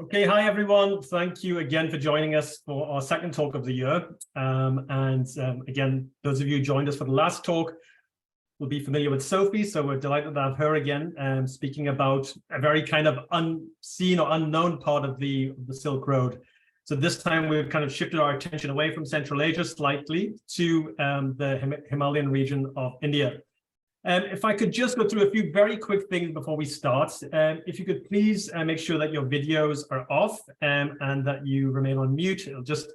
Okay, hi everyone. Thank you again for joining us for our second talk of the year. Again, those of you who joined us for the last talk will be familiar with Sophie, so we're delighted to have her again, speaking about a very kind of unseen or unknown part of the Silk Road. So this time we've kind of shifted our attention away from Central Asia slightly to the Himalayan region of India. If I could just go through a few very quick things before we start. If you could please make sure that your videos are off and that you remain on mute. It'll just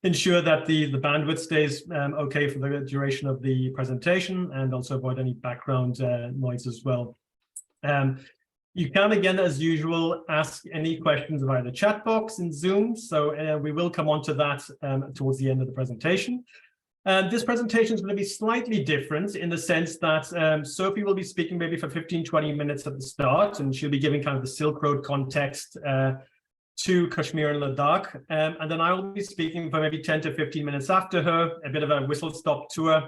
ensure that the bandwidth stays okay for the duration of the presentation, and also avoid any background noise as well. You can, again, as usual, ask any questions via the chat box in Zoom. So we will come on to that towards the end of the presentation. This presentation is going to be slightly different in the sense that Sophie will be speaking maybe for 15-20 minutes at the start, and she'll be giving kind of the Silk Road context to Kashmir and Ladakh. And then I will be speaking for maybe 10 to 15 minutes after her, a bit of a whistle-stop tour,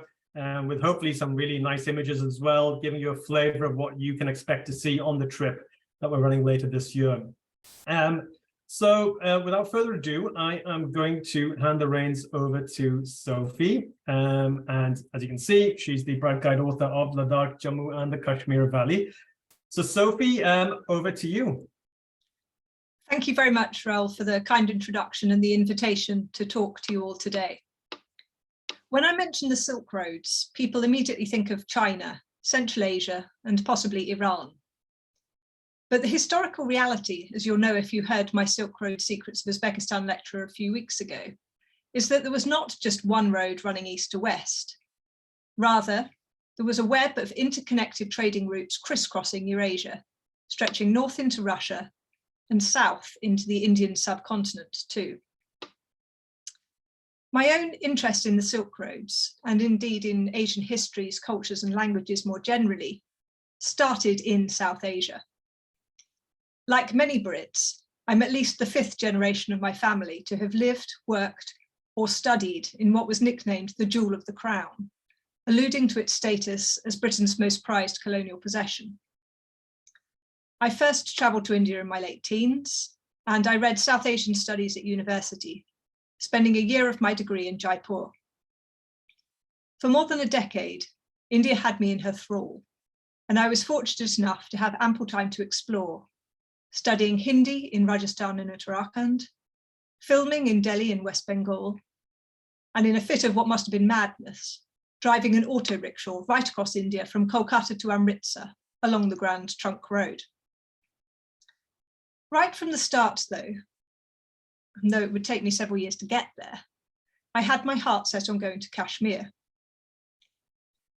with hopefully some really nice images as well, giving you a flavor of what you can expect to see on the trip that we're running later this year. So without further ado, I am going to hand the reins over to Sophie. And as you can see, she's the Bright Guide author of Ladakh, Jammu and the Kashmir Valley. So Sophie, over to you. Thank you very much, Raoul, for the kind introduction and the invitation to talk to you all today. When I mention the Silk Roads, people immediately think of China, Central Asia, and possibly Iran. But the historical reality, as you'll know if you heard my Silk Road Secrets of Uzbekistan lecture a few weeks ago, is that there was not just one road running east to west. Rather, there was a web of interconnected trading routes crisscrossing Eurasia, stretching north into Russia and south into the Indian subcontinent too. My own interest in the Silk Roads, and indeed in Asian histories, cultures and languages more generally, started in South Asia. Like many Brits, I'm at least the fifth generation of my family to have lived, worked, or studied in what was nicknamed the Jewel of the Crown, alluding to its status as Britain's most prized colonial possession. I first travelled to India in my late teens, and I read South Asian studies at university, spending a year of my degree in Jaipur. For more than a decade, India had me in her thrall, and I was fortunate enough to have ample time to explore, studying Hindi in Rajasthan and Uttarakhand, filming in Delhi and West Bengal, and in a fit of what must have been madness, driving an auto rickshaw right across India from Kolkata to Amritsar along the Grand Trunk Road. Right from the start, though it would take me several years to get there, I had my heart set on going to Kashmir.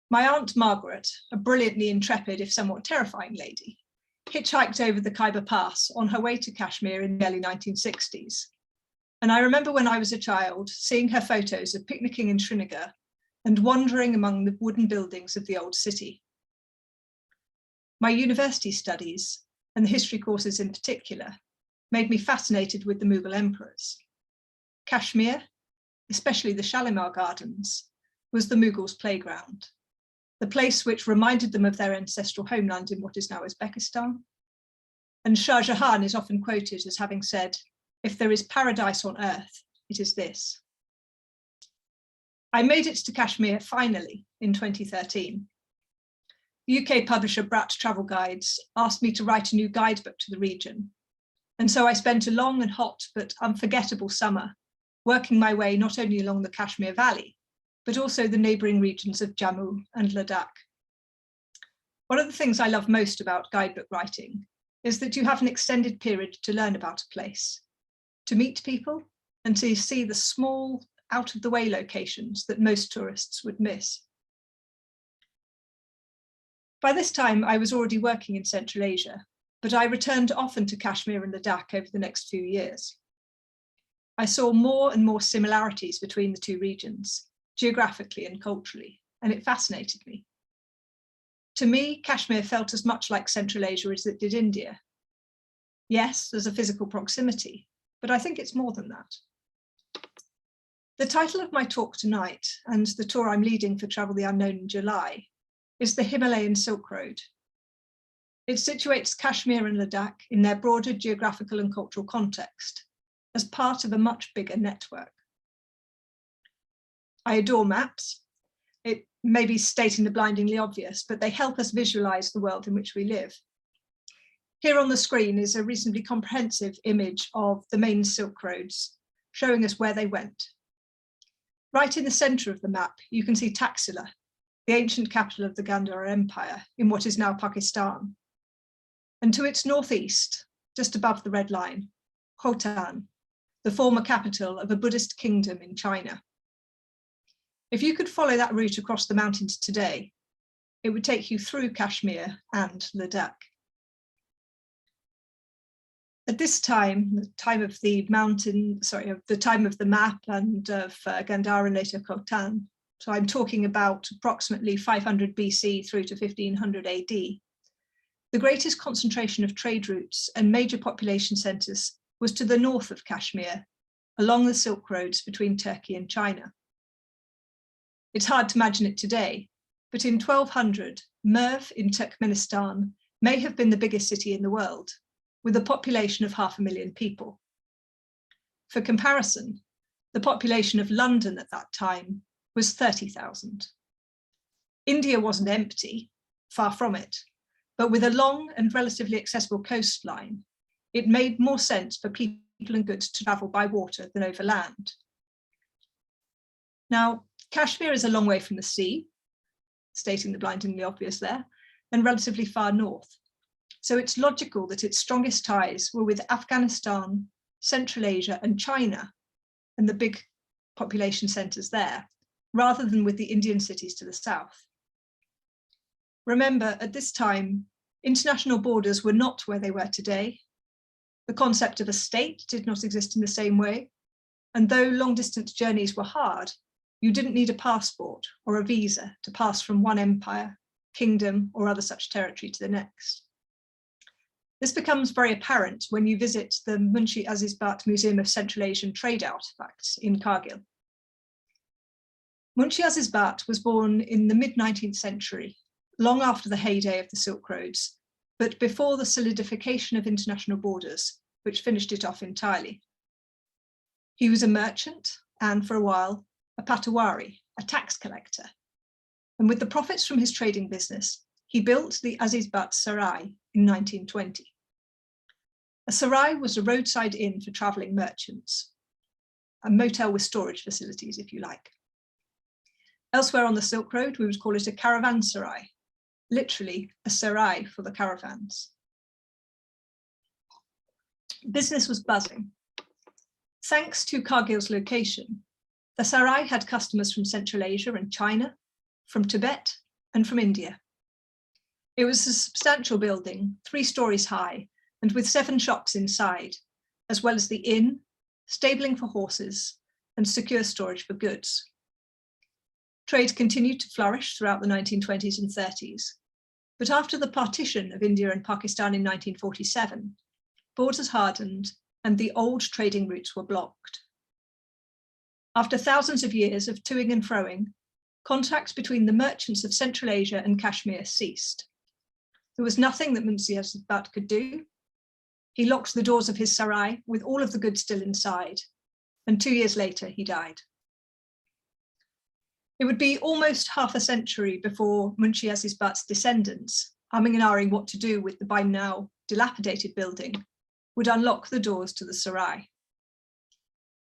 My Aunt Margaret, a brilliantly intrepid, if somewhat terrifying lady, hitchhiked over the Khyber Pass on her way to Kashmir in the early 1960s. And I remember when I was a child, seeing her photos of picnicking in Srinagar and wandering among the wooden buildings of the old city. My university studies, and the history courses in particular, made me fascinated with the Mughal emperors. Kashmir, especially the Shalimar Gardens, was the Mughals' playground, the place which reminded them of their ancestral homeland in what is now Uzbekistan. And Shah Jahan is often quoted as having said, "If there is paradise on earth, it is this." I made it to Kashmir finally in 2013. UK publisher Bratt Travel Guides asked me to write a new guidebook to the region. And so I spent a long and hot but unforgettable summer working my way not only along the Kashmir Valley, but also the neighbouring regions of Jammu and Ladakh. One of the things I love most about guidebook writing is that you have an extended period to learn about a place, to meet people, and to see the small, out-of-the-way locations that most tourists would miss. By this time, I was already working in Central Asia, but I returned often to Kashmir and Ladakh over the next few years. I saw more and more similarities between the two regions, geographically and culturally, and it fascinated me. To me, Kashmir felt as much like Central Asia as it did India. Yes, there's a physical proximity, but I think it's more than that. The title of my talk tonight, and the tour I'm leading for Travel the Unknown in July, is the Himalayan Silk Road. It situates Kashmir and Ladakh in their broader geographical and cultural context as part of a much bigger network. I adore maps. It may be stating the blindingly obvious, but they help us visualize the world in which we live. Here on the screen is a reasonably comprehensive image of the main Silk Roads, showing us where they went. Right in the center of the map, you can see Taxila, the ancient capital of the Gandhara Empire in what is now Pakistan. And to its northeast, just above the red line, Khotan, the former capital of a Buddhist kingdom in China. If you could follow that route across the mountains today, it would take you through Kashmir and Ladakh. At this time, the time of the map and of Gandhara and later Khotan, so I'm talking about approximately 500 BC through to 1500 AD, the greatest concentration of trade routes and major population centres was to the north of Kashmir, along the Silk Roads between Turkey and China. It's hard to imagine it today, but in 1200, Merv in Turkmenistan may have been the biggest city in the world, with a population of 500,000 people. For comparison, the population of London at that time was 30,000. India wasn't empty, far from it, but with a long and relatively accessible coastline, it made more sense for people and goods to travel by water than over land. Now, Kashmir is a long way from the sea, stating the blindingly obvious there, and relatively far north. So it's logical that its strongest ties were with Afghanistan, Central Asia, and China, and the big population centres there, rather than with the Indian cities to the south. Remember, at this time, international borders were not where they were today. The concept of a state did not exist in the same way. And though long-distance journeys were hard, you didn't need a passport or a visa to pass from one empire, kingdom, or other such territory to the next. This becomes very apparent when you visit the Munshi Azizbat Museum of Central Asian Trade Artifacts in Kargil. Munshi Azizbat was born in the mid-19th century, long after the heyday of the Silk Roads, but before the solidification of international borders, which finished it off entirely. He was a merchant and, for a while, a patawari, a tax collector. And with the profits from his trading business, he built the Azizbat Sarai in 1920. A sarai was a roadside inn for travelling merchants, a motel with storage facilities, if you like. Elsewhere on the Silk Road, we would call it a caravanserai, literally a sarai for the caravans. Business was buzzing. Thanks to Kargil's location, the sarai had customers from Central Asia and China, from Tibet, and from India. It was a substantial building, 3 stories high, and with 7 shops inside, as well as the inn, stabling for horses, and secure storage for goods. Trade continued to flourish throughout the 1920s and 30s, but after the partition of India and Pakistan in 1947, borders hardened and the old trading routes were blocked. After thousands of years of toing and froing, contacts between the merchants of Central Asia and Kashmir ceased. There was nothing that Munshi Azizbat could do. He locked the doors of his sarai with all of the goods still inside, and 2 years later he died. It would be almost half a century before Munshi Azizbat's descendants, umming and ahhing what to do with the by now dilapidated building, would unlock the doors to the sarai.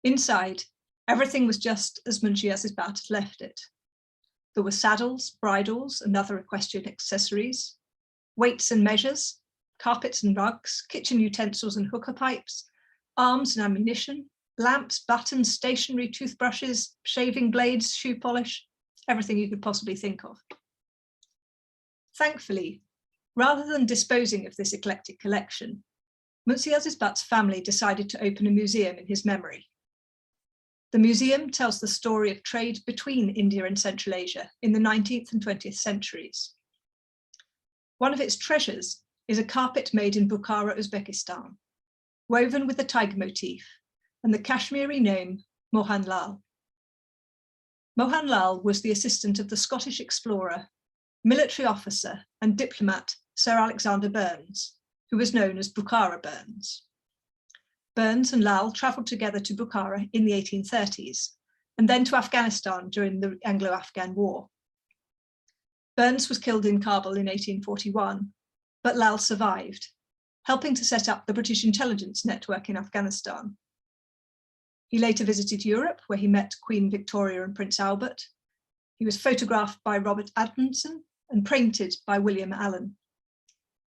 Inside, everything was just as Munshi Azizbat had left it. There were saddles, bridles, and other equestrian accessories, weights and measures, carpets and rugs, kitchen utensils and hookah pipes, arms and ammunition, lamps, buttons, stationery, toothbrushes, shaving blades, shoe polish, everything you could possibly think of. Thankfully, rather than disposing of this eclectic collection, Munshi Azizbat's family decided to open a museum in his memory. The museum tells the story of trade between India and Central Asia in the 19th and 20th centuries. One of its treasures is a carpet made in Bukhara, Uzbekistan, woven with the tiger motif and the Kashmiri name Mohan Lal. Mohan Lal was the assistant of the Scottish explorer, military officer and diplomat Sir Alexander Burnes, who was known as Bukhara Burnes. Burnes and Lal travelled together to Bukhara in the 1830s, and then to Afghanistan during the Anglo-Afghan War. Burnes was killed in Kabul in 1841, but Lal survived, helping to set up the British intelligence network in Afghanistan. He later visited Europe, where he met Queen Victoria and Prince Albert. He was photographed by Robert Atkinson and painted by William Allen.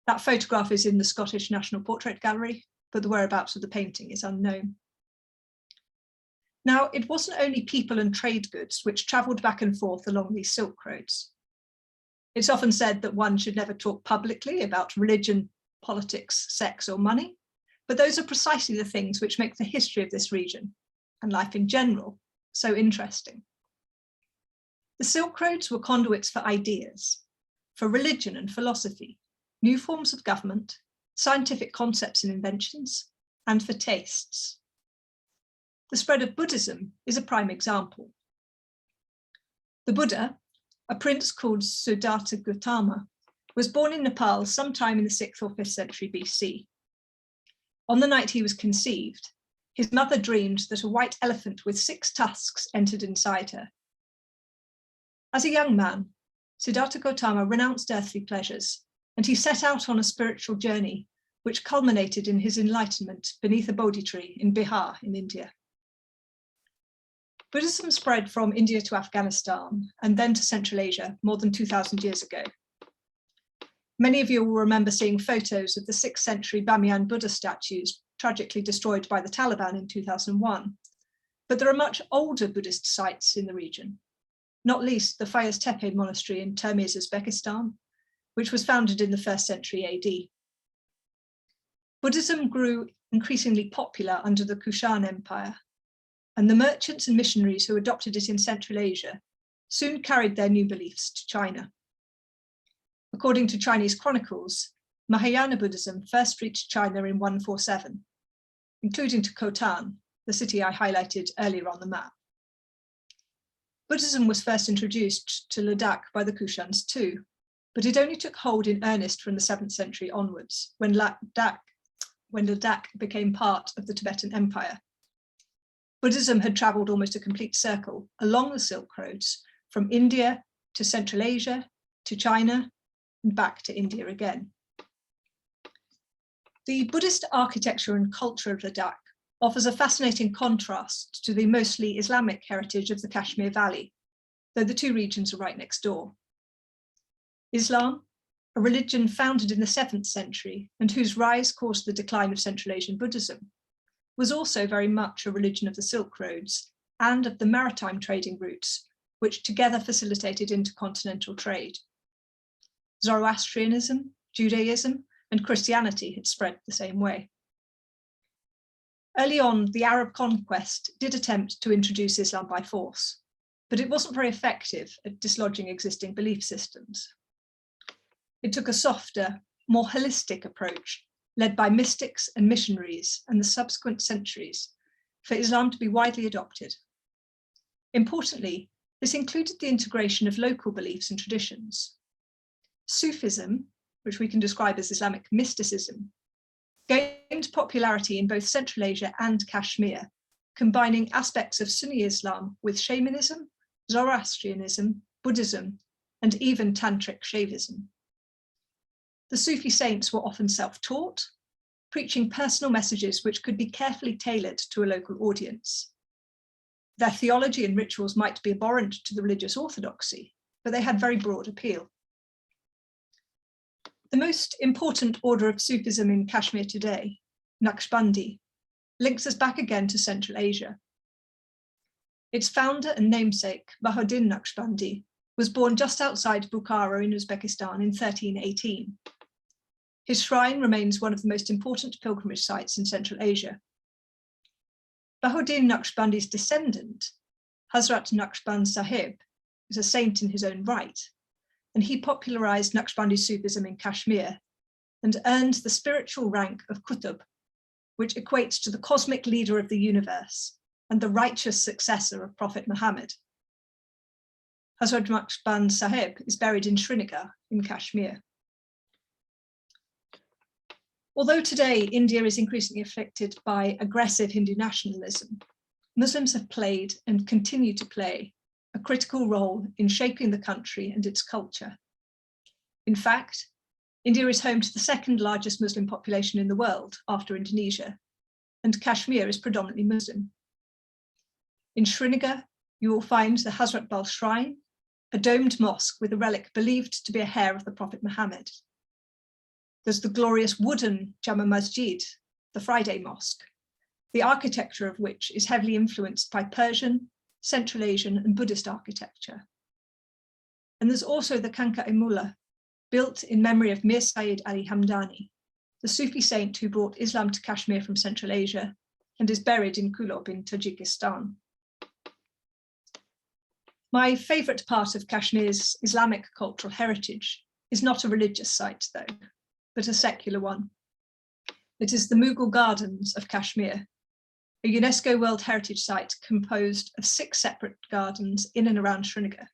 That photograph is in the Scottish National Portrait Gallery, but the whereabouts of the painting is unknown. Now, it wasn't only people and trade goods which travelled back and forth along these Silk Roads. It's often said that one should never talk publicly about religion, politics, sex, or money, but those are precisely the things which make the history of this region, and life in general, so interesting. The Silk Roads were conduits for ideas, for religion and philosophy, new forms of government, scientific concepts and inventions, and for tastes. The spread of Buddhism is a prime example. The Buddha, a prince called Siddhartha Gautama, was born in Nepal sometime in the 6th or 5th century BC. On the night he was conceived, his mother dreamed that a white elephant with 6 tusks entered inside her. As a young man, Siddhartha Gautama renounced earthly pleasures, and he set out on a spiritual journey, which culminated in his enlightenment beneath a Bodhi tree in Bihar in India. Buddhism spread from India to Afghanistan and then to Central Asia more than 2,000 years ago. Many of you will remember seeing photos of the 6th century Bamiyan Buddha statues tragically destroyed by the Taliban in 2001. But there are much older Buddhist sites in the region, not least the Fayaz Tepe monastery in Termiz, Uzbekistan, which was founded in the 1st century AD. Buddhism grew increasingly popular under the Kushan Empire, and the merchants and missionaries who adopted it in Central Asia soon carried their new beliefs to China. According to Chinese chronicles, Mahayana Buddhism first reached China in 147, including to Khotan, the city I highlighted earlier on the map. Buddhism was first introduced to Ladakh by the Kushans too, but it only took hold in earnest from the 7th century onwards, when Ladakh became part of the Tibetan Empire. Buddhism had travelled almost a complete circle along the Silk Roads, from India to Central Asia, to China, and back to India again. The Buddhist architecture and culture of Ladakh offers a fascinating contrast to the mostly Islamic heritage of the Kashmir Valley, though the two regions are right next door. Islam, a religion founded in the 7th century and whose rise caused the decline of Central Asian Buddhism, was also very much a religion of the Silk Roads and of the maritime trading routes, which together facilitated intercontinental trade. Zoroastrianism, Judaism, and Christianity had spread the same way. Early on, the Arab conquest did attempt to introduce Islam by force, but it wasn't very effective at dislodging existing belief systems. It took a softer, more holistic approach, led by mystics and missionaries and the subsequent centuries, for Islam to be widely adopted. Importantly, this included the integration of local beliefs and traditions. Sufism, which we can describe as Islamic mysticism, gained popularity in both Central Asia and Kashmir, combining aspects of Sunni Islam with shamanism, Zoroastrianism, Buddhism, and even Tantric Shaivism. The Sufi saints were often self-taught, preaching personal messages which could be carefully tailored to a local audience. Their theology and rituals might be abhorrent to the religious orthodoxy, but they had very broad appeal. The most important order of Sufism in Kashmir today, Naqshbandi, links us back again to Central Asia. Its founder and namesake, Bahauddin Naqshbandi, was born just outside Bukhara in Uzbekistan in 1318. His shrine remains one of the most important pilgrimage sites in Central Asia. Bahauddin Naqshbandi's descendant, Hazrat Naqshband Sahib, is a saint in his own right, and he popularized Naqshbandi Sufism in Kashmir and earned the spiritual rank of Qutb, which equates to the cosmic leader of the universe and the righteous successor of Prophet Muhammad. Hazrat Naqshband Sahib is buried in Srinagar in Kashmir. Although today India is increasingly afflicted by aggressive Hindu nationalism, Muslims have played and continue to play a critical role in shaping the country and its culture. In fact, India is home to the second largest Muslim population in the world after Indonesia, and Kashmir is predominantly Muslim. In Srinagar, you will find the Hazrat Bal Shrine, a domed mosque with a relic believed to be a hair of the Prophet Muhammad. There's the glorious wooden Jama Masjid, the Friday Mosque, the architecture of which is heavily influenced by Persian, Central Asian and Buddhist architecture. And there's also the Kanka-e-Mulla, built in memory of Mir Sayyid Ali Hamdani, the Sufi saint who brought Islam to Kashmir from Central Asia and is buried in Kulob in Tajikistan. My favourite part of Kashmir's Islamic cultural heritage is not a religious site, though, but a secular one. It is the Mughal Gardens of Kashmir, a UNESCO World Heritage Site composed of 6 separate gardens in and around Srinagar.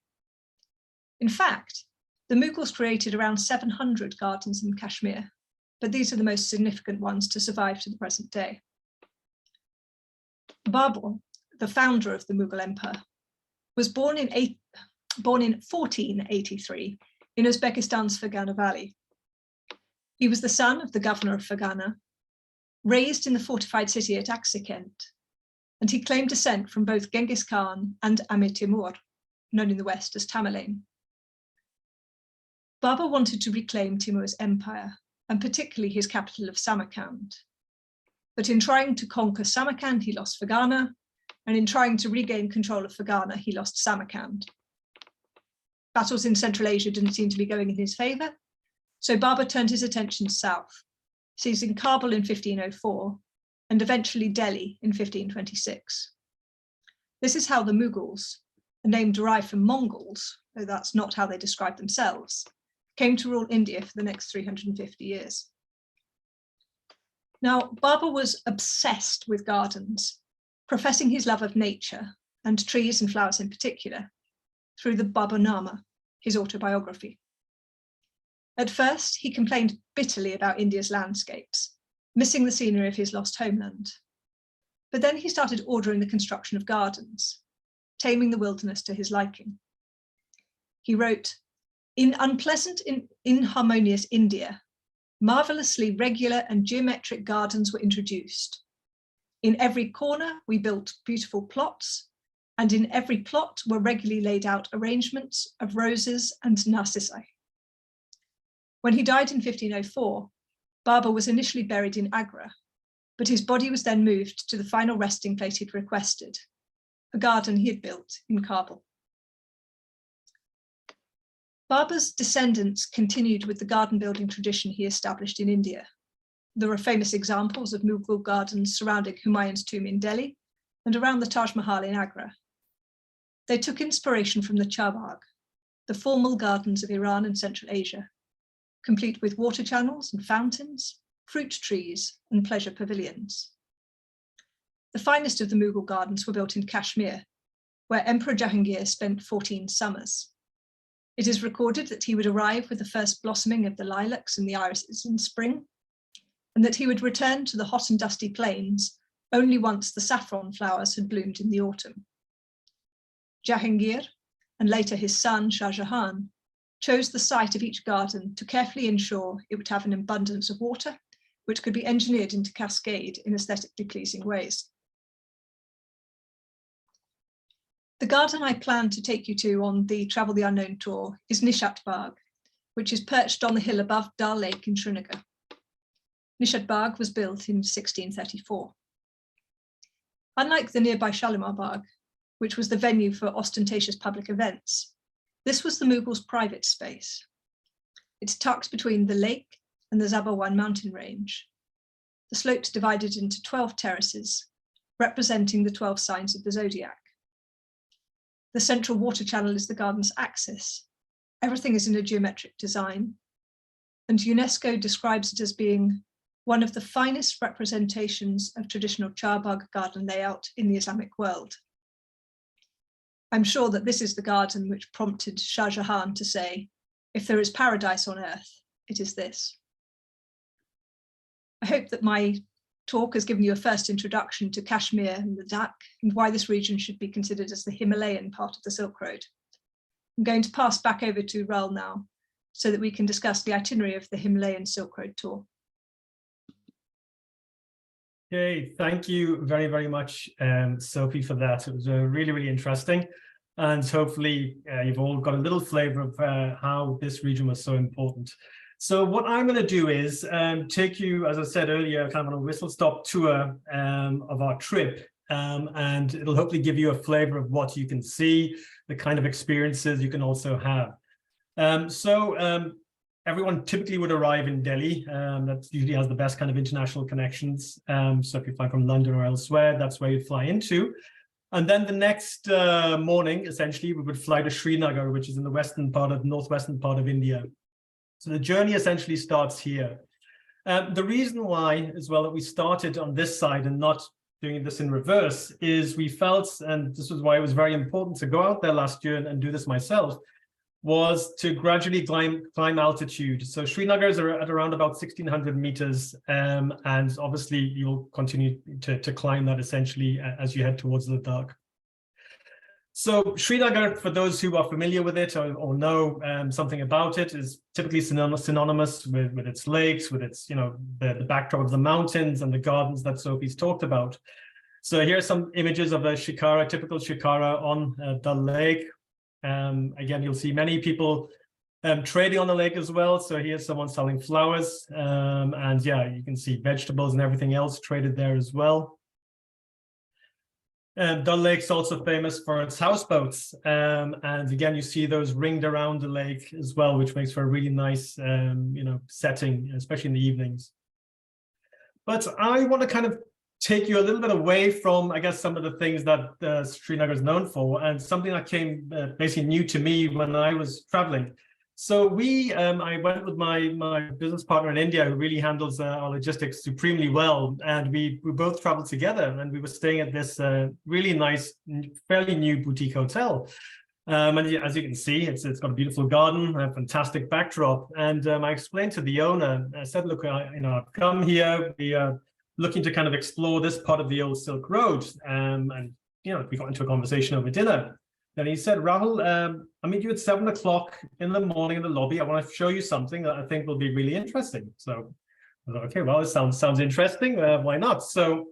In fact, the Mughals created around 700 gardens in Kashmir, but these are the most significant ones to survive to the present day. Babur, the founder of the Mughal Empire, was born in 1483 in Uzbekistan's Fergana Valley. He was the son of the governor of Fergana, raised in the fortified city at Aksakent, and he claimed descent from both Genghis Khan and Amir Timur, known in the West as Tamerlane. Babur wanted to reclaim Timur's empire, and particularly his capital of Samarkand. But in trying to conquer Samarkand, he lost Fergana, and in trying to regain control of Fergana, he lost Samarkand. Battles in Central Asia didn't seem to be going in his favour, so Babur turned his attention south, seizing Kabul in 1504 and eventually Delhi in 1526. This is how the Mughals, a name derived from Mongols, though that's not how they describe themselves, came to rule India for the next 350 years. Now, Babur was obsessed with gardens, professing his love of nature and trees and flowers in particular through the Baburnama, his autobiography. At first, he complained bitterly about India's landscapes, missing the scenery of his lost homeland. But then he started ordering the construction of gardens, taming the wilderness to his liking. He wrote, "In unpleasant, inharmonious India, marvelously regular and geometric gardens were introduced. In every corner, we built beautiful plots, and in every plot were regularly laid out arrangements of roses and narcissi." When he died in 1504, Babur was initially buried in Agra, but his body was then moved to the final resting place he'd requested, a garden he had built in Kabul. Babur's descendants continued with the garden building tradition he established in India. There are famous examples of Mughal gardens surrounding Humayun's tomb in Delhi and around the Taj Mahal in Agra. They took inspiration from the Charbagh, the formal gardens of Iran and Central Asia, complete with water channels and fountains, fruit trees and pleasure pavilions. The finest of the Mughal gardens were built in Kashmir, where Emperor Jahangir spent 14 summers. It is recorded that he would arrive with the first blossoming of the lilacs and the irises in spring, and that he would return to the hot and dusty plains only once the saffron flowers had bloomed in the autumn. Jahangir, and later his son Shah Jahan, chose the site of each garden to carefully ensure it would have an abundance of water, which could be engineered into cascade in aesthetically pleasing ways. The garden I plan to take you to on the Travel the Unknown tour is Nishat Bagh, which is perched on the hill above Dal Lake in Srinagar. Nishat Bagh was built in 1634. Unlike the nearby Shalimar Bagh, which was the venue for ostentatious public events, this was the Mughals' private space. It's tucked between the lake and the Zabarwan mountain range. The slopes divided into 12 terraces, representing the 12 signs of the zodiac. The central water channel is the garden's axis. Everything is in a geometric design, and UNESCO describes it as being one of the finest representations of traditional Charbagh garden layout in the Islamic world. I'm sure that this is the garden which prompted Shah Jahan to say, "If there is paradise on earth, it is this." I hope that my talk has given you a first introduction to Kashmir and Ladakh and why this region should be considered as the Himalayan part of the Silk Road. I'm going to pass back over to Raul now so that we can discuss the itinerary of the Himalayan Silk Road tour. Okay, thank you very, very much, Sophie, for that. It was really, really interesting. And hopefully you've all got a little flavor of how this region was so important. So what I'm going to do is take you, as I said earlier, kind of on a whistle-stop tour of our trip. And it'll hopefully give you a flavor of what you can see, the kind of experiences you can also have. Everyone typically would arrive in Delhi. That usually has the best kind of international connections. So if you fly from London or elsewhere, that's where you'd fly into. And then the next morning, essentially, we would fly to Srinagar, which is in the northwestern part of India. So the journey essentially starts here. The reason why, as well, that we started on this side and not doing this in reverse is we felt, and this was why it was very important to go out there last year and do this myself, was to gradually climb altitude. So Srinagar is at around about 1,600 meters, and obviously you'll continue to climb that essentially as you head towards Ladakh. So Srinagar, for those who are familiar with it or know something about it, is typically synonymous with its lakes, with its, the backdrop of the mountains and the gardens that Sophie's talked about. So here are some images of a shikara, typical shikara on the lake. Again, you'll see many people trading on the lake as well. So here's someone selling flowers, and yeah, you can see vegetables and everything else traded there as well. Dal Lake's also famous for its houseboats, and again, you see those ringed around the lake as well, which makes for a really nice, setting, especially in the evenings. But I want to kind of take you a little bit away from, I guess, some of the things that Srinagar is known for, and something that came basically new to me when I was traveling. So I went with my business partner in India, who really handles our logistics supremely well, and we both traveled together, and we were staying at this really nice, fairly new boutique hotel. And as you can see, it's got a beautiful garden, a fantastic backdrop, and I explained to the owner, I said, look, I've come here, we are looking to kind of explore this part of the old Silk Road, and we got into a conversation over dinner. Then he said, Rahul, I'll meet you at 7 o'clock in the morning in the lobby. I want to show you something that I think will be really interesting. So I thought, okay, well, it sounds interesting. Why not? So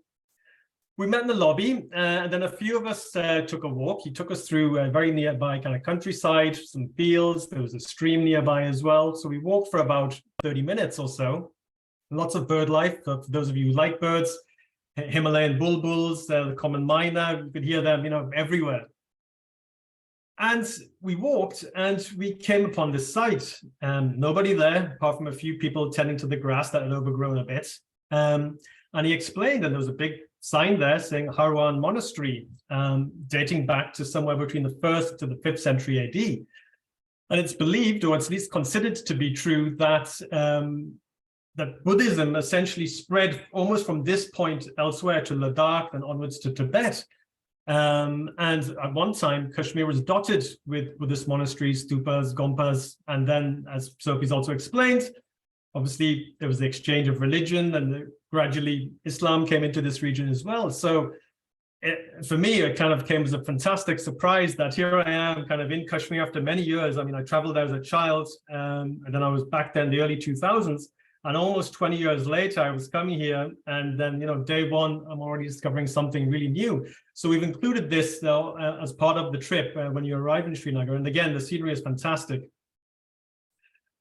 we met in the lobby, and then a few of us took a walk. He took us through a very nearby kind of countryside, some fields. There was a stream nearby as well. So we walked for about 30 minutes or so. Lots of bird life. For those of you who like birds, Himalayan bulbuls, the common myna, you could hear them, everywhere. And we walked and we came upon this site, and nobody there apart from a few people tending to the grass that had overgrown a bit. And he explained that there was a big sign there saying Harwan Monastery, dating back to somewhere between the 1st to the 5th century AD. And it's believed, or at least considered to be true, that that Buddhism essentially spread almost from this point elsewhere to Ladakh and onwards to Tibet. And at one time, Kashmir was dotted with Buddhist monasteries, stupas, gompas, and then, as Sophie's also explained, obviously there was the exchange of religion, and gradually Islam came into this region as well. So for me, it kind of came as a fantastic surprise that here I am kind of in Kashmir after many years. I mean, I traveled there as a child, and then I was back then in the early 2000s. And almost 20 years later, I was coming here, and then, day one, I'm already discovering something really new. So we've included this as part of the trip when you arrive in Srinagar. And again, the scenery is fantastic.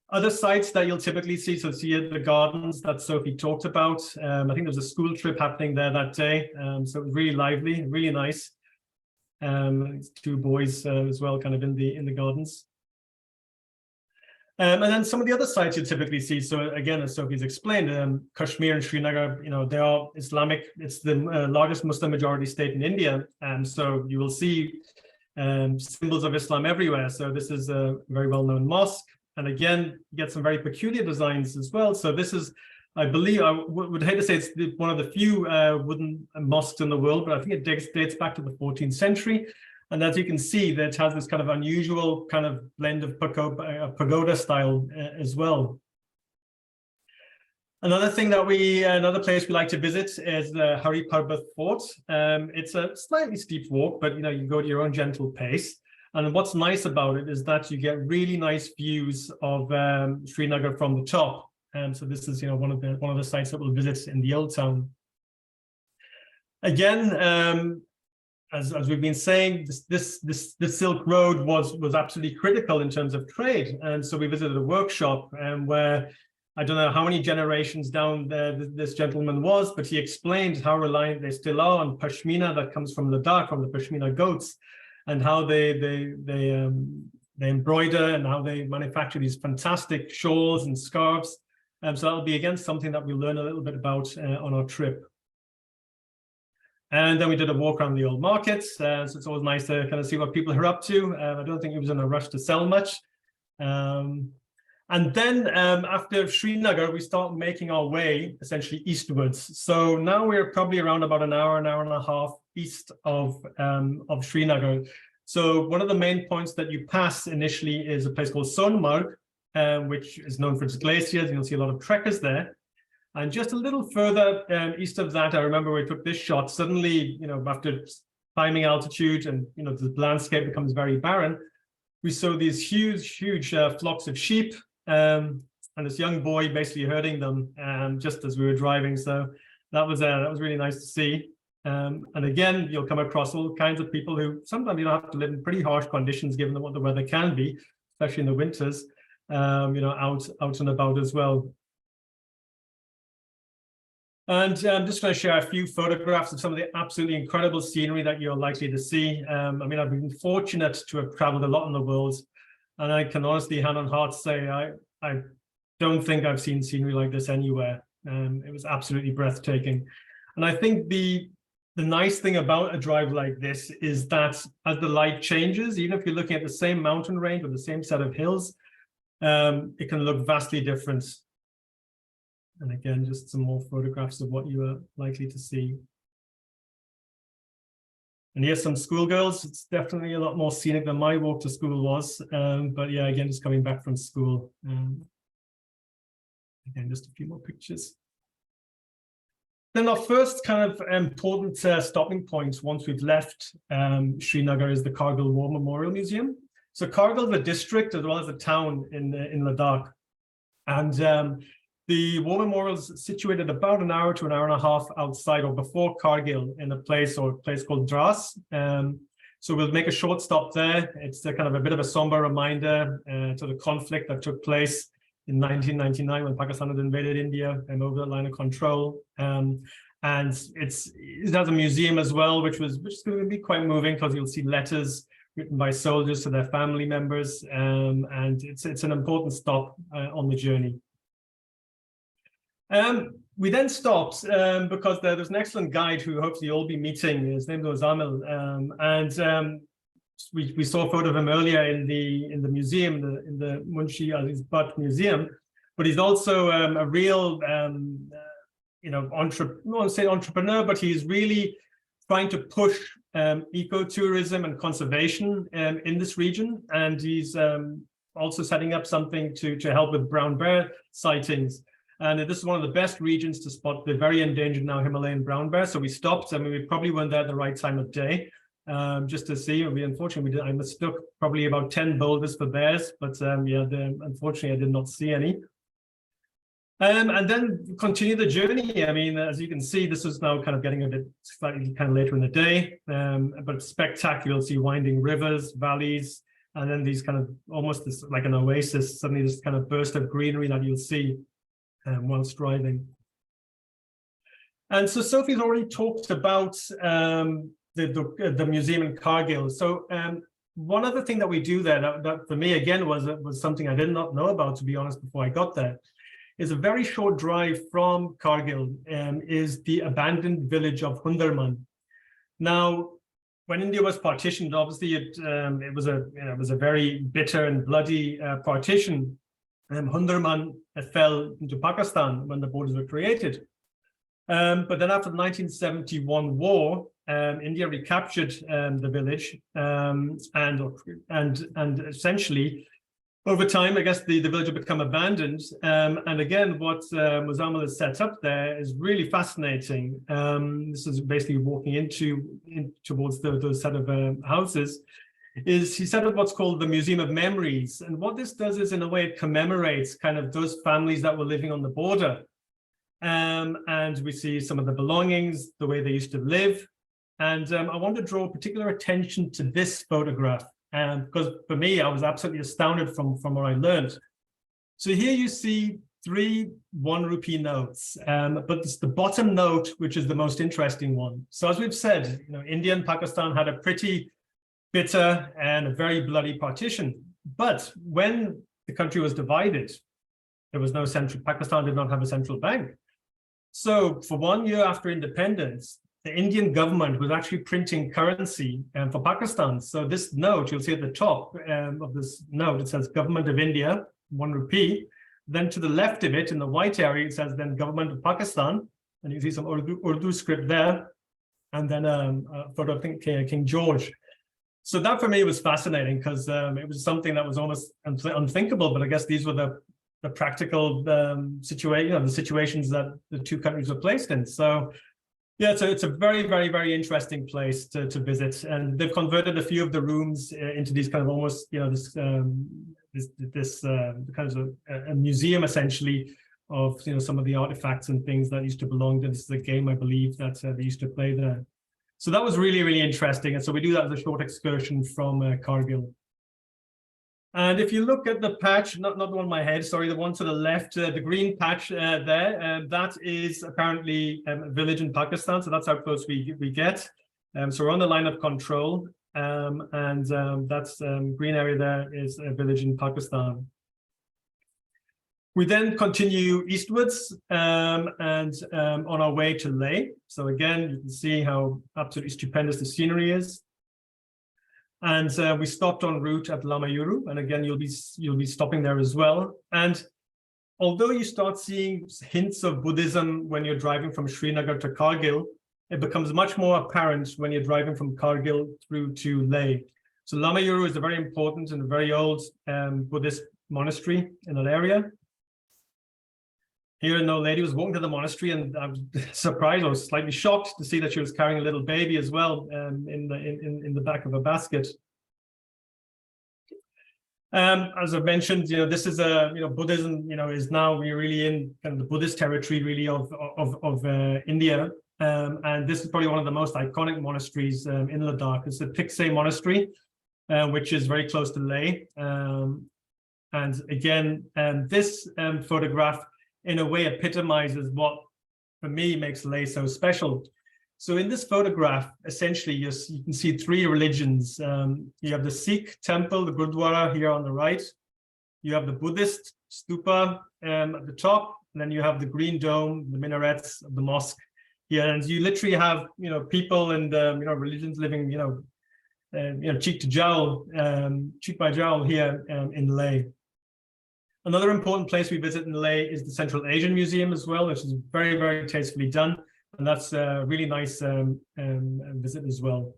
Other sites that you'll typically see, so see the gardens that Sophie talked about. I think there was a school trip happening there that day. So it was really lively, really nice. Two boys as well, kind of in the gardens. And then some of the other sites you typically see. So again, as Sophie's explained, Kashmir and Srinagar, they are Islamic. It's the largest Muslim majority state in India. And so you will see symbols of Islam everywhere. So this is a very well-known mosque. And again, you get some very peculiar designs as well. So this is, I believe, I would hate to say it's one of the few wooden mosques in the world, but I think it dates back to the 14th century. And as you can see, that has this kind of unusual kind of blend of pagoda style as well. Another place we like to visit is the Hari Parbat Fort. It's a slightly steep walk, but you go at your own gentle pace. And what's nice about it is that you get really nice views of Srinagar from the top. So this is one of the sites that we'll visit in the old town. Again, as we've been saying, this Silk Road was absolutely critical in terms of trade. And so we visited a workshop where I don't know how many generations down there this gentleman was, but he explained how reliant they still are on pashmina that comes from Ladakh, from the pashmina goats, and how they embroider and how they manufacture these fantastic shawls and scarves. So that'll be again something that we'll learn a little bit about on our trip. And then we did a walk around the old markets. So it's always nice to kind of see what people are up to. I don't think he was in a rush to sell much. And then after Srinagar, we start making our way essentially eastwards. So now we're probably around about an hour and a half east of Srinagar. So one of the main points that you pass initially is a place called Sonmarg, which is known for its glaciers. You'll see a lot of trekkers there. And just a little further east of that, I remember we took this shot. Suddenly, after climbing altitude and the landscape becomes very barren, we saw these huge flocks of sheep. And this young boy basically herding them just as we were driving. So that was really nice to see. And again, you'll come across all kinds of people who sometimes have to live in pretty harsh conditions given what the weather can be, especially in the winters, out and about as well. And I'm just going to share a few photographs of some of the absolutely incredible scenery that you're likely to see. I've been fortunate to have traveled a lot in the world. And I can honestly, hand on heart, say I don't think I've seen scenery like this anywhere. It was absolutely breathtaking. And I think the nice thing about a drive like this is that as the light changes, even if you're looking at the same mountain range or the same set of hills, it can look vastly different. And again, just some more photographs of what you are likely to see. And here's some schoolgirls. It's definitely a lot more scenic than my walk to school was. But yeah, again, just coming back from school. Again, just a few more pictures. Then our first kind of important stopping point once we've left Srinagar is the Kargil War Memorial Museum. So Kargil is a district as well as a town in Ladakh. And the war memorial is situated about an hour to an hour and a half outside or before Kargil in a place called Dras. So we'll make a short stop there. It's kind of a bit of a somber reminder to the conflict that took place in 1999 when Pakistan had invaded India and over the line of control. And it has a museum as well, which is going to be quite moving because you'll see letters written by soldiers to their family members. And it's an important stop on the journey. We then stopped because there's an excellent guide who hopefully you'll be meeting. His name was Amil, and we saw a photo of him earlier in the museum, in the Munshi Aziz Bhatt Museum. But he's also a real, I don't want to say entrepreneur, but he's really trying to push ecotourism and conservation in this region, and he's also setting up something to help with brown bear sightings. And this is one of the best regions to spot the very endangered now Himalayan brown bear. So we stopped. We probably weren't there at the right time of day, just to see. Unfortunately, I mistook probably about 10 boulders for bears, but unfortunately, I did not see any. And then continue the journey. As you can see, this is now kind of getting a bit slightly kind of later in the day, but spectacular. You'll see winding rivers, valleys, and then these kind of almost this like an oasis, suddenly this kind of burst of greenery that you'll see whilst driving. And so Sophie's already talked about the museum in Kargil. So one other thing that we do there that for me again was something I did not know about, to be honest, before I got there, is a very short drive from Kargil is the abandoned village of Hundarman. Now, when India was partitioned, obviously it was a very bitter and bloody partition. Hundarman fell into Pakistan when the borders were created. But then after the 1971 war, India recaptured the village and essentially Over time, I guess the village had become abandoned. And again, what Muzammil has set up there is really fascinating. This is basically walking towards those set of houses. Is he set up what's called the Museum of Memories. And what this does is, in a way, it commemorates kind of those families that were living on the border. And we see some of the belongings, the way they used to live. And I want to draw particular attention to this photograph. Because for me, I was absolutely astounded from what I learned. So here you see 3 1 rupee notes, but it's the bottom note which is the most interesting one. So as we've said, India and Pakistan had a pretty bitter and a very bloody partition. But when the country was divided, there was no central. Pakistan did not have a central bank. So for 1 year after independence, the Indian government was actually printing currency for Pakistan. So this note, you'll see at the top of this note, it says Government of India, 1 rupee. Then to the left of it, in the white area, it says then Government of Pakistan. And you see some Urdu script there. And then a photo of King George. So that for me was fascinating because it was something that was almost unthinkable. But I guess these were the practical situation, the situations that the 2 countries were placed in. So yeah, so it's a very, very, very interesting place to visit, and they've converted a few of the rooms into these kind of almost, this kind of a museum essentially of some of the artifacts and things that used to belong to. This is a game, I believe, that they used to play there. So that was really, really interesting, and so we do that as a short excursion from Kargil. And if you look at the patch, not the one on my head, sorry, the one to the left, the green patch there, that is apparently a village in Pakistan. So that's how close we get. So we're on the line of control, and that's green area there is a village in Pakistan. We then continue eastwards and on our way to Leh. So again, you can see how absolutely stupendous the scenery is. And we stopped en route at Lamayuru, and again, you'll be stopping there as well. And although you start seeing hints of Buddhism when you're driving from Srinagar to Kargil, it becomes much more apparent when you're driving from Kargil through to Leh. So Lamayuru is a very important and very old Buddhist monastery in that area. Here, an old lady was walking to the monastery, and I was surprised, I was slightly shocked to see that she was carrying a little baby as well in the back of a basket. As I mentioned, this is Buddhism, is now we're really in kind of the Buddhist territory really of India, and this is probably one of the most iconic monasteries in Ladakh. It's the Piksay Monastery, which is very close to Leh, and again, this photograph in a way epitomizes what, for me, makes Leh so special. So in this photograph, essentially, you can see 3 religions. You have the Sikh temple, the Gurdwara here on the right. You have the Buddhist stupa at the top, and then you have the green dome, the minarets of the mosque here. And you literally have, people and, religions living, cheek by jowl here in Leh. Another important place we visit in Leh is the Central Asian Museum as well, which is very, very tastefully done. And that's a really nice visit as well.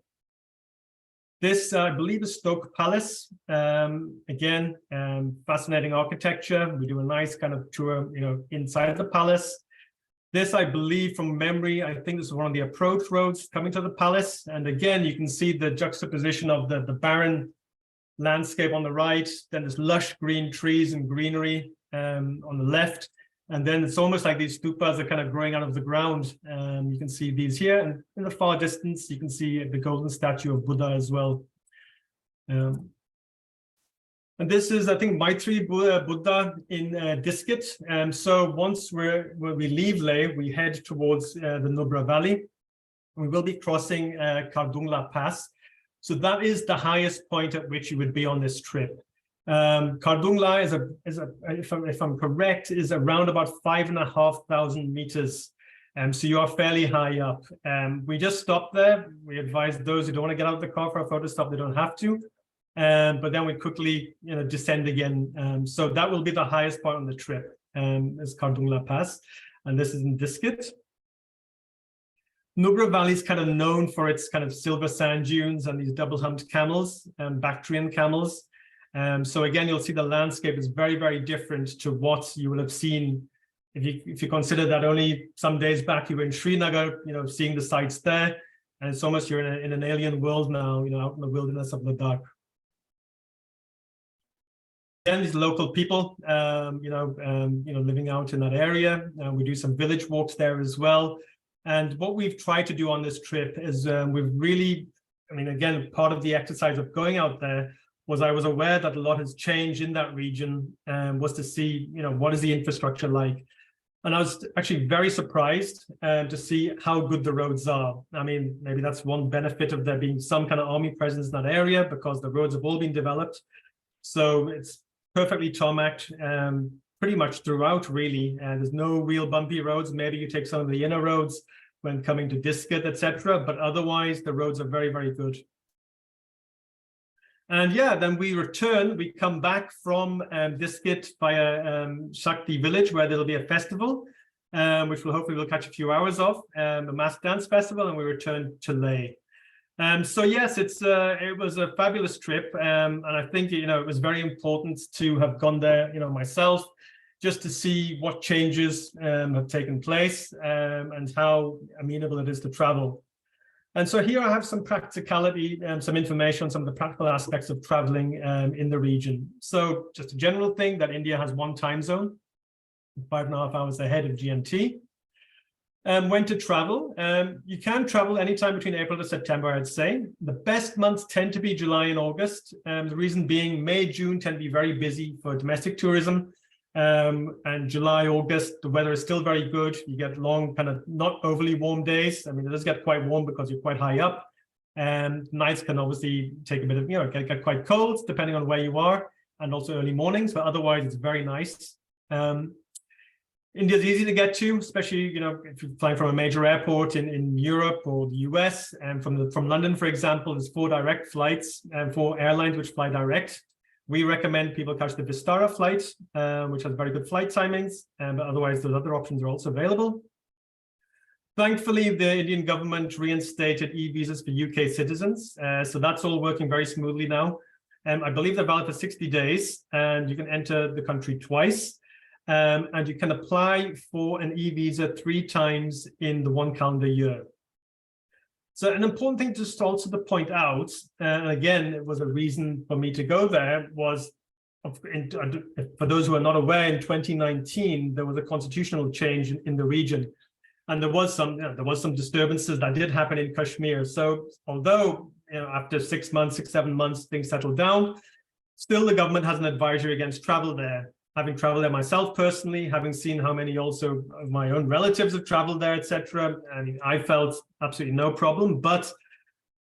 This, I believe, is Stoke Palace. Again, fascinating architecture. We do a nice kind of tour, inside the palace. This, I believe, from memory, I think this is one of the approach roads coming to the palace. And again, you can see the juxtaposition of the barren landscape on the right, then there's lush green trees and greenery on the left, and then it's almost like these stupas are kind of growing out of the ground. You can see these here, and in the far distance you can see the golden statue of Buddha as well. And this is, I think, Maitri Buddha in Diskit. So once when we leave Leh, we head towards the Nubra Valley. We will be crossing Kardungla Pass. So that is the highest point at which you would be on this trip. Kardungla is if I'm correct, is around about 5,500 meters. So you are fairly high up. We just stopped there. We advise those who don't want to get out of the car for a photo stop, they don't have to. But then we quickly descend again. So that will be the highest point on the trip, is Kardungla Pass. And this is in Diskit. Nubra Valley is kind of known for its kind of silver sand dunes and these double-humped camels, Bactrian camels. So again, you'll see the landscape is very, very different to what you will have seen if you consider that only some days back you were in Srinagar, seeing the sights there, and it's almost you're in an alien world now, out in the wilderness of Ladakh. Again, these local people, living out in that area. We do some village walks there as well. And what we've tried to do on this trip is we've really, again, part of the exercise of going out there was I was aware that a lot has changed in that region, was to see, what is the infrastructure like? And I was actually very surprised to see how good the roads are. Maybe that's one benefit of there being some kind of army presence in that area, because the roads have all been developed. So it's perfectly tarmacked pretty much throughout, really. There's no real bumpy roads. Maybe you take some of the inner roads when coming to Disket, etc. But otherwise, the roads are very, very good. And yeah, then we come back from Disket via Shakti village, where there'll be a festival, which we'll catch a few hours of, a mass dance festival, and we return to Leh. So yes, it was a fabulous trip, and I think it was very important to have gone there, myself, just to see what changes have taken place and how amenable it is to travel. And so here I have some practicality and some information on some of the practical aspects of traveling in the region. So just a general thing that India has one time zone, 5.5 hours ahead of GMT. When to travel, you can travel anytime between April to September, I'd say. The best months tend to be July and August. The reason being May, June tend to be very busy for domestic tourism. And July, August, the weather is still very good. You get long, kind of not overly warm days. It does get quite warm because you're quite high up. And nights can obviously take a bit of, get quite cold depending on where you are, and also early mornings, but otherwise it's very nice. India is easy to get to, especially if you're flying from a major airport in Europe or the US. And from London, for example, there's 4 direct flights and 4 airlines which fly direct. We recommend people catch the Vistara flight, which has very good flight timings, but otherwise those other options are also available. Thankfully, the Indian government reinstated e-visas for UK citizens, so that's all working very smoothly now. I believe they're valid for 60 days, and you can enter the country twice. And you can apply for an e-visa 3 times in the 1 calendar year. So an important thing just also to point out, and again, it was a reason for me to go there, was, for those who are not aware, in 2019, there was a constitutional change in the region. And there was some disturbances that did happen in Kashmir. So although, after 6 months, 7 months, things settled down, still the government has an advisory against travel there. Having traveled there myself personally, having seen how many also of my own relatives have traveled there, etc., I felt absolutely no problem. But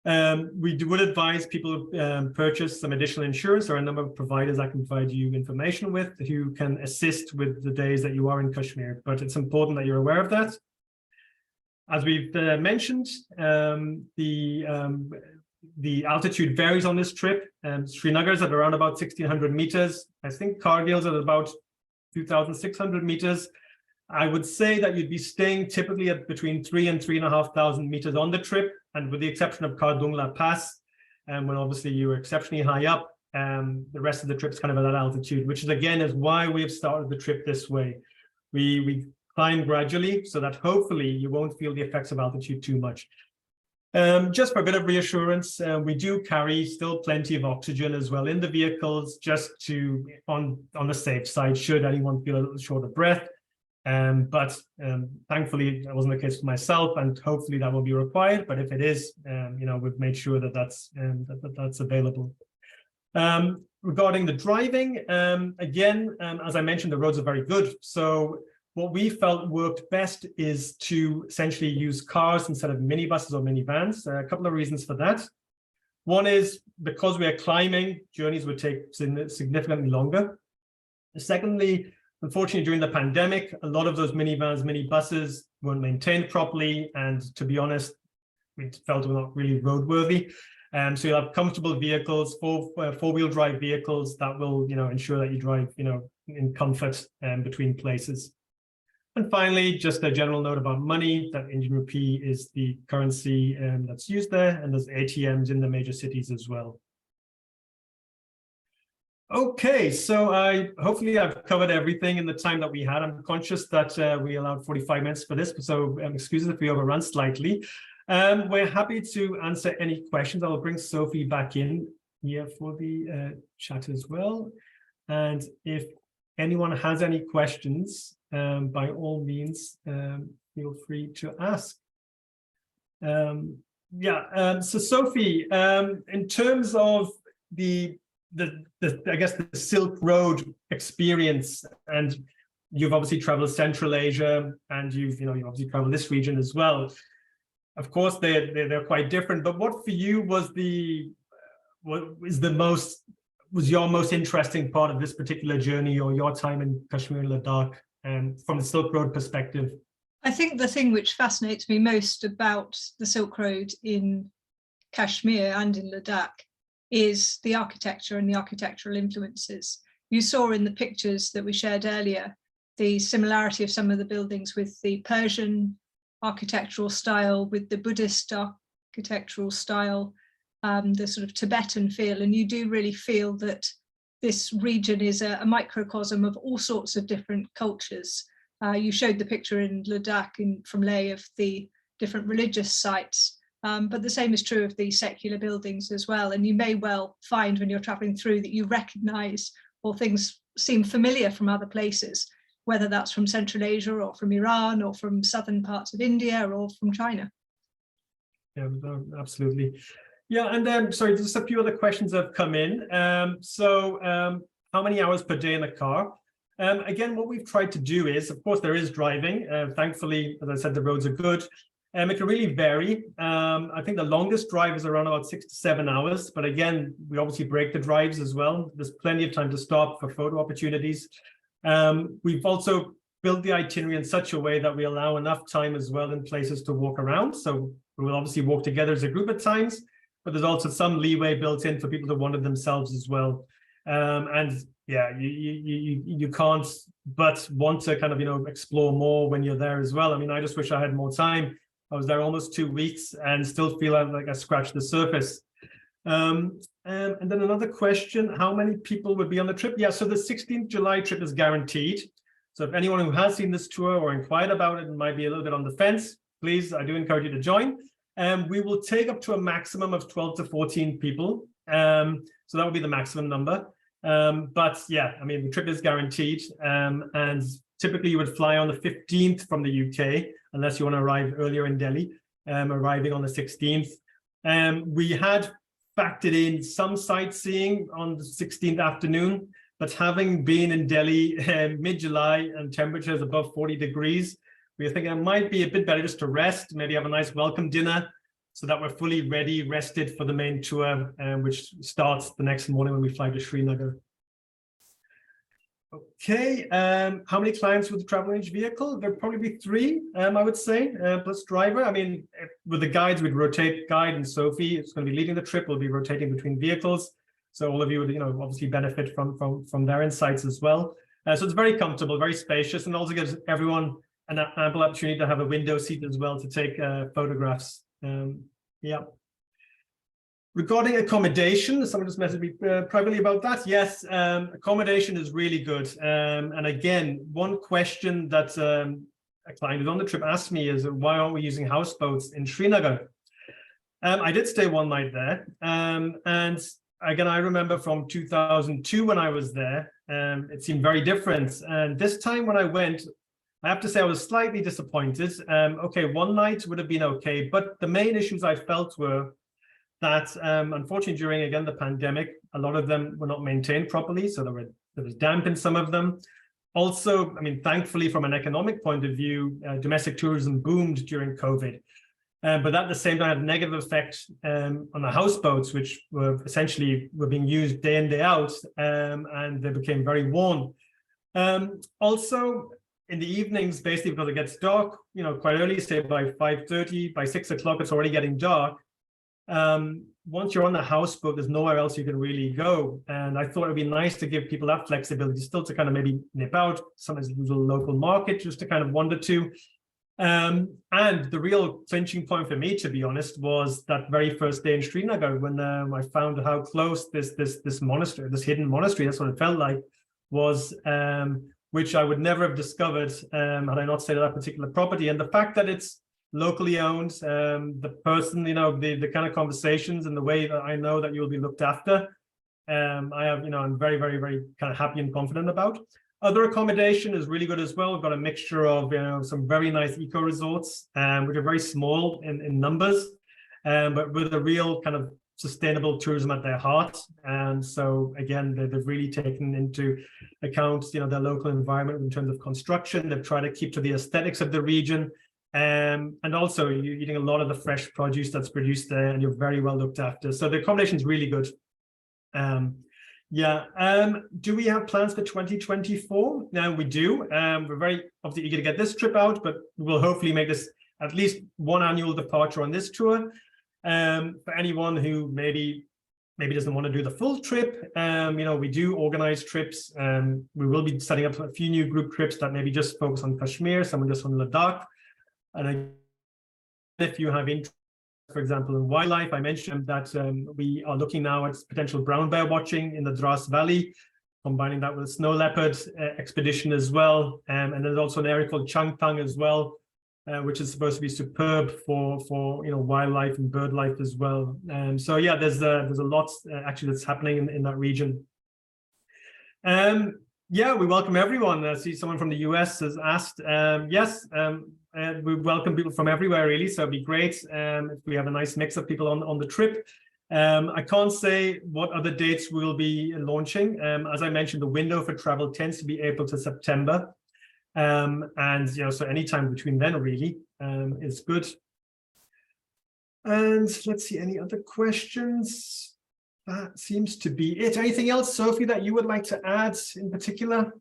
we would advise people purchase some additional insurance. There are a number of providers I can provide you information with who can assist with the days that you are in Kashmir. But it's important that you're aware of that. As we've mentioned, the altitude varies on this trip. Srinagar's at around about 1,600 meters. I think Kargil's at about 2,600 meters. I would say that you'd be staying typically at between 3,000 and 3,500 meters on the trip, and with the exception of Kardungla Pass, when obviously you were exceptionally high up, the rest of the trip's kind of at that altitude, which is again is why we have started the trip this way. We climb gradually so that hopefully you won't feel the effects of altitude too much. Just for a bit of reassurance, we do carry still plenty of oxygen as well in the vehicles, just to on the safe side, should anyone feel a little short of breath. But thankfully, that wasn't the case for myself, and hopefully that will be required. But if it is, we've made sure that that's available. Regarding the driving, again, as I mentioned, the roads are very good. So what we felt worked best is to essentially use cars instead of minibuses or minivans. A couple of reasons for that. One is because we are climbing, journeys would take significantly longer. Secondly, unfortunately, during the pandemic, a lot of those minivans, minibuses weren't maintained properly, and to be honest, we felt were not really roadworthy. So you'll have comfortable vehicles, four-wheel drive vehicles that will, ensure that you drive, in comfort between places. And finally, just a general note about money, that Indian rupee is the currency that's used there, and there's ATMs in the major cities as well. Okay, so hopefully I've covered everything in the time that we had. I'm conscious that we allowed 45 minutes for this, so excuse us if we overrun slightly. We're happy to answer any questions. I'll bring Sophie back in here for the chat as well. And if anyone has any questions, by all means, feel free to ask. So Sophie, in terms of the I guess the Silk Road experience, and you've obviously traveled Central Asia, and you've obviously traveled this region as well. Of course, they're quite different. But what for you was your most interesting part of this particular journey, or your time in Kashmir and Ladakh, from the Silk Road perspective? I think the thing which fascinates me most about the Silk Road in Kashmir and in Ladakh is the architecture and the architectural influences. You saw in the pictures that we shared earlier the similarity of some of the buildings with the Persian architectural style, with the Buddhist architectural style, the sort of Tibetan feel, and you do really feel that this region is a microcosm of all sorts of different cultures. You showed the picture in Ladakh from Leh of the different religious sites, but the same is true of the secular buildings as well. And you may well find when you're traveling through that you recognize, or things seem familiar from other places, whether that's from Central Asia or from Iran or from southern parts of India or from China. Yeah, absolutely. Yeah, and sorry, just a few other questions have come in. How many hours per day in the car? Again, what we've tried to do is, of course, there is driving. Thankfully, as I said, the roads are good. It can really vary. I think the longest drive is around about 6 to 7 hours. But again, we obviously break the drives as well. There's plenty of time to stop for photo opportunities. We've also built the itinerary in such a way that we allow enough time as well in places to walk around. So we will obviously walk together as a group at times, but there's also some leeway built in for people to wander themselves as well. And yeah, you can't but want to kind of, explore more when you're there as well. I mean, I just wish I had more time. I was there almost 2 weeks and still feel like I scratched the surface. And then another question, how many people would be on the trip? Yeah, so the 16th July trip is guaranteed. So if anyone who has seen this tour or inquired about it and might be a little bit on the fence, please, I do encourage you to join. We will take up to a maximum of 12 to 14 people. So that would be the maximum number. But yeah, I mean, the trip is guaranteed. And typically you would fly on the 15th from the UK, unless you want to arrive earlier in Delhi, arriving on the 16th. We had factored in some sightseeing on the 16th afternoon, but having been in Delhi mid-July and temperatures above 40 degrees, we were thinking it might be a bit better just to rest, maybe have a nice welcome dinner, so that we're fully ready, rested for the main tour, which starts the next morning when we fly to Srinagar. Okay, how many clients with the travel age vehicle? There'd probably be 3, I would say, plus driver. I mean, with the guides, we'd rotate guide and Sophie. It's going to be leading the trip. We'll be rotating between vehicles. So all of you would, obviously benefit from their insights as well. So it's very comfortable, very spacious, and also gives everyone an ample opportunity to have a window seat as well to take photographs. Yeah. Regarding accommodation, someone just messaged me privately about that. Yes, accommodation is really good. And again, one question that a client who's on the trip asked me is, why aren't we using houseboats in Srinagar? I did stay one night there. And again, I remember from 2002 when I was there, it seemed very different. And this time when I went, I have to say I was slightly disappointed. Okay, one night would have been okay, but the main issues I felt were that unfortunately during, again, the pandemic, a lot of them were not maintained properly. So there was damp in some of them. Also, I mean, thankfully, from an economic point of view, domestic tourism boomed during COVID. But at the same time, had a negative effect on the houseboats, which were being used day in, day out, and they became very worn. Also, in the evenings, basically because it gets dark, quite early, say by 5:30, by 6 o'clock, it's already getting dark. Once you're on the houseboat, there's nowhere else you can really go. And I thought it'd be nice to give people that flexibility, still to kind of maybe nip out, sometimes use a local market just to kind of wander to. And the real clinching point for me, to be honest, was that very first day in Srinagar when I found how close this monastery, this hidden monastery, that's what it felt like, was, which I would never have discovered had I not stayed at that particular property. And the fact that it's locally owned, the person, the kind of conversations and the way that I know that you'll be looked after, I'm very, very, very kind of happy and confident about. Other accommodation is really good as well. We've got a mixture of some very nice eco resorts, which are very small in numbers, but with a real kind of sustainable tourism at their heart. And so again, they've really taken into account their local environment in terms of construction. They've tried to keep to the aesthetics of the region, and also you're eating a lot of the fresh produce that's produced there, and you're very well looked after. So the accommodation is really good. Do we have plans for 2024? Now we do. We're very obviously eager to get this trip out, but we'll hopefully make this at least one annual departure on this tour. For anyone who maybe doesn't want to do the full trip, we do organize trips. We will be setting up a few new group trips that maybe just focus on Kashmir, some just on Ladakh. And if you have interest, for example, in wildlife, I mentioned that we are looking now at potential brown bear watching in the Dras Valley, combining that with a snow leopard expedition as well. And there's also an area called Changtang as well, which is supposed to be superb for wildlife and bird life as well. So yeah, there's a lot actually that's happening in that region. We welcome everyone. I see someone from the US has asked. Yes. We welcome people from everywhere, really, so it'd be great if we have a nice mix of people on the trip. I can't say what other dates we'll be launching. As I mentioned, the window for travel tends to be April to September. So anytime between then, really, is good. And let's see, any other questions? That seems to be it. Anything else, Sophie, that you would like to add in particular?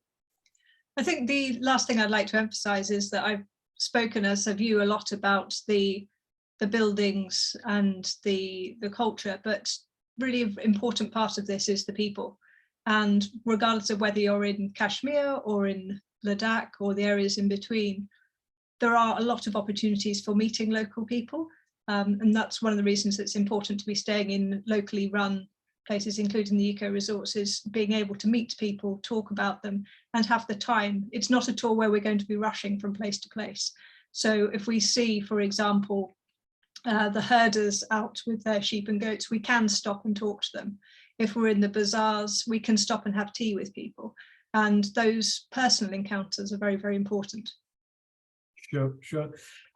I think the last thing I'd like to emphasize is that I've spoken as have you a lot about the buildings and the culture, but really important part of this is the people. And regardless of whether you're in Kashmir or in Ladakh or the areas in between, there are a lot of opportunities for meeting local people. And that's one of the reasons it's important to be staying in locally run places, including the eco resorts, is being able to meet people, talk about them, and have the time. It's not a tour where we're going to be rushing from place to place. So if we see, for example, the herders out with their sheep and goats, we can stop and talk to them. If we're in the bazaars, we can stop and have tea with people. And those personal encounters are very, very important. Sure.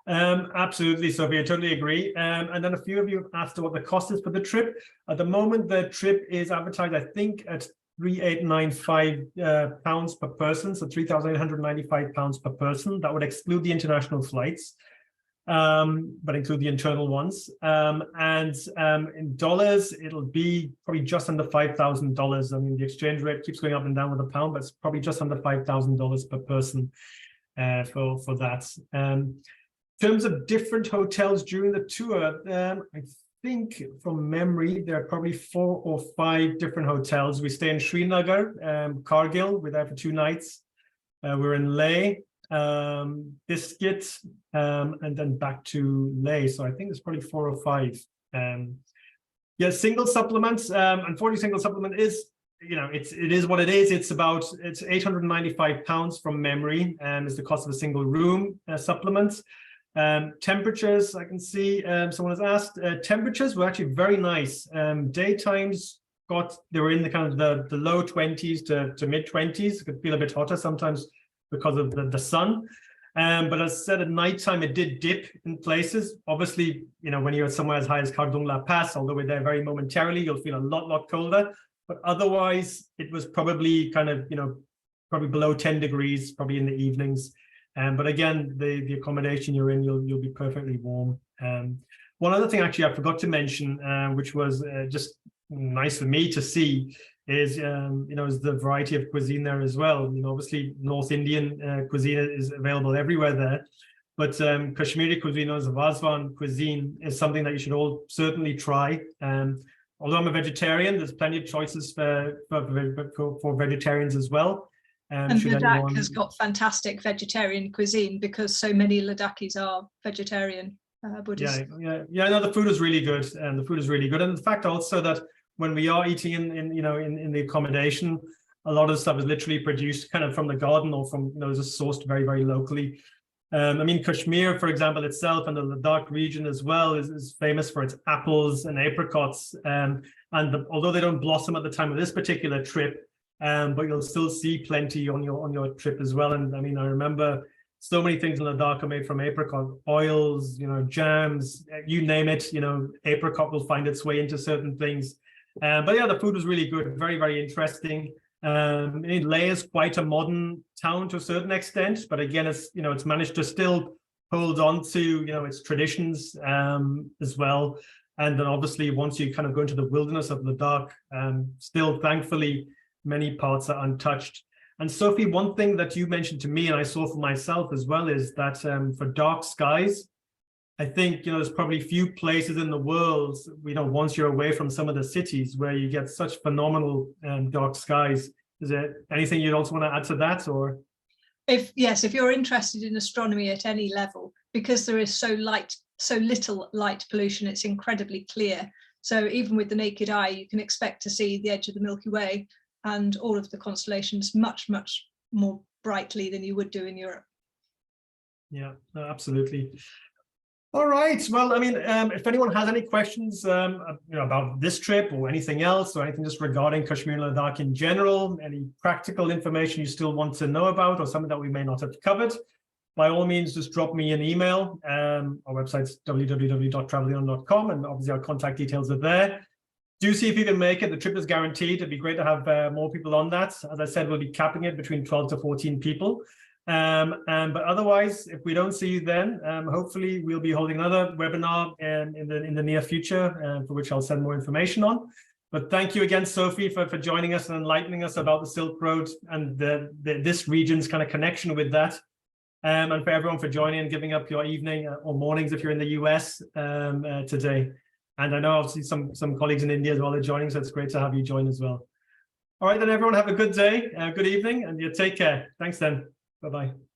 Absolutely, Sophie, I totally agree. And then a few of you have asked what the cost is for the trip. At the moment, the trip is advertised, I think, at £3,895 per person, so £3,895 per person. That would exclude the international flights, but include the internal ones. In dollars, it'll be probably just under $5,000. I mean, the exchange rate keeps going up and down with the pound, but it's probably just under $5,000 per person for that. In terms of different hotels during the tour, I think from memory, there are probably 4 or 5 different hotels. We stay in Srinagar, Kargil, we're there for 2 nights. We're in Leh, Biscuit, and then back to Leh. So I think it's probably 4 or 5. Single supplements. Unfortunately, single supplement is, it is what it is. It's £895 from memory, is the cost of a single room supplement. Temperatures, I can see someone has asked. Temperatures were actually very nice. Daytimes they were in the kind of the low 20s to mid 20s. It could feel a bit hotter sometimes because of the sun. But as I said, at nighttime it did dip in places. Obviously, when you're somewhere as high as Khardungla Pass, although we're there very momentarily, you'll feel a lot colder. But otherwise, it was probably kind of probably below 10 degrees, probably in the evenings. But again, the accommodation you're in, you'll be perfectly warm. One other thing actually I forgot to mention, which was just nice for me to see, is is the variety of cuisine there as well. Obviously North Indian cuisine is available everywhere there, but Kashmiri cuisine, as Vazwan cuisine, is something that you should all certainly try. Although I'm a vegetarian, there's plenty of choices for vegetarians as well. And Ladakh has got fantastic vegetarian cuisine because so many Ladakhis are vegetarian Buddhists. Yeah. No, the food is really good, and the food is really good, and the fact also that when we are eating in the accommodation, a lot of stuff is literally produced kind of from the garden or from just sourced very, very locally. I mean, Kashmir, for example, itself and the Ladakh region as well is famous for its apples and apricots, although they don't blossom at the time of this particular trip. But you'll still see plenty on your trip as well. And I mean, I remember so many things in Ladakh are made from apricot oils, jams, you name it. Apricot will find its way into certain things. But yeah, the food was really good, very, very interesting. Leh is quite a modern town to a certain extent, but again, it's managed to still hold on to its traditions as well. And then obviously, once you kind of go into the wilderness of Ladakh, still thankfully, many parts are untouched. And Sophie, one thing that you mentioned to me, and I saw for myself as well, is that for dark skies, I think there's probably few places in the world, once you're away from some of the cities, where you get such phenomenal dark skies. Is there anything you'd also want to add to that, or? If you're interested in astronomy at any level, because there is so little light pollution, it's incredibly clear. So even with the naked eye, you can expect to see the edge of the Milky Way and all of the constellations much, much more brightly than you would do in Europe. Yeah, absolutely. All right. Well, I mean, if anyone has any questions, about this trip or anything else, or anything just regarding Kashmir and Ladakh in general, any practical information you still want to know about, or something that we may not have covered, by all means, just drop me an email. Our website's www.travelleon.com, and obviously our contact details are there. Do see if you can make it. The trip is guaranteed. It'd be great to have more people on that. As I said, we'll be capping it between 12 to 14 people. But otherwise, if we don't see you then, hopefully we'll be holding another webinar in the near future, for which I'll send more information on. But thank you again, Sophie, for joining us and enlightening us about the Silk Road and this region's kind of connection with that. And for everyone for joining and giving up your evening or mornings if you're in the US today. And I know obviously some colleagues in India as well are joining, so it's great to have you join as well. All right, then everyone have a good day, good evening, and you take care. Thanks then. Bye-bye.